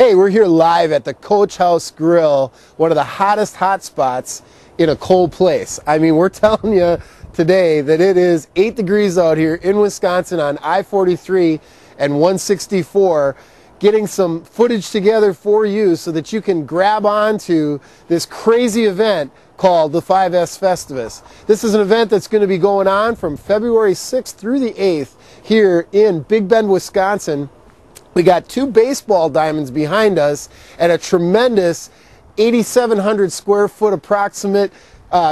Hey, we're here live at the Coach House Grill, one of the hottest hot spots in a cold place. I mean, we're telling you today that it is 8 degrees out here in Wisconsin on I-43 and 164, getting some footage together for you so that you can grab onto this crazy event called the 5S Festivus. This is an event that's going to be going on from February 6th through the 8th here in Big Bend, Wisconsin. We got 2 baseball diamonds behind us and a tremendous 8,700 square foot approximate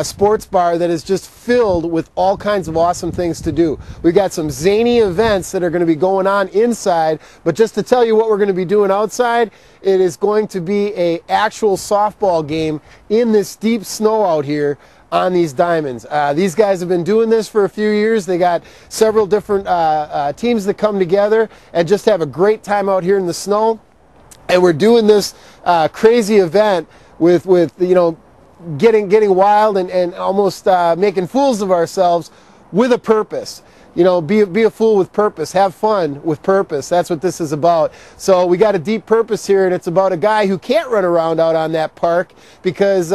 sports bar that is just filled with all kinds of awesome things to do. We've got some zany events that are going to be going on inside, but just to tell you what we're going to be doing outside, it is going to be an actual softball game in this deep snow out here on these diamonds. These guys have been doing this for a few years. They got several different teams that come together and just have a great time out here in the snow. And we're doing this crazy event with you know, getting wild and almost making fools of ourselves with a purpose. You know, be a fool with purpose. Have fun with purpose. That's what this is about. So we got a deep purpose here, and it's about a guy who can't run around out on that park because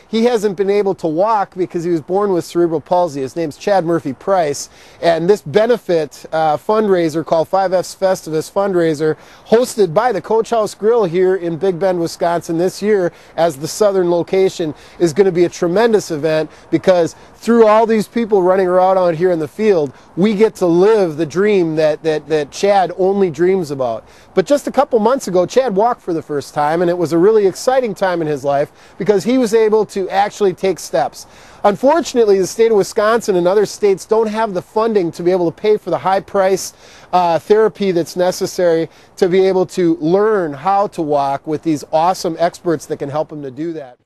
he hasn't been able to walk because he was born with cerebral palsy. His name's Chad Murphy Price. And this benefit fundraiser called 5S Festivus fundraiser, hosted by the Coach House Grill here in Big Bend, Wisconsin this year as the southern location, is going to be a tremendous event because through all these people running around out here in the field, we get to live the dream that Chad only dreams about. But just a couple months ago, Chad walked for the first time, and it was a really exciting time in his life because he was able to actually take steps. Unfortunately, the state of Wisconsin and other states don't have the funding to be able to pay for the high price therapy that's necessary to be able to learn how to walk with these awesome experts that can help him to do that.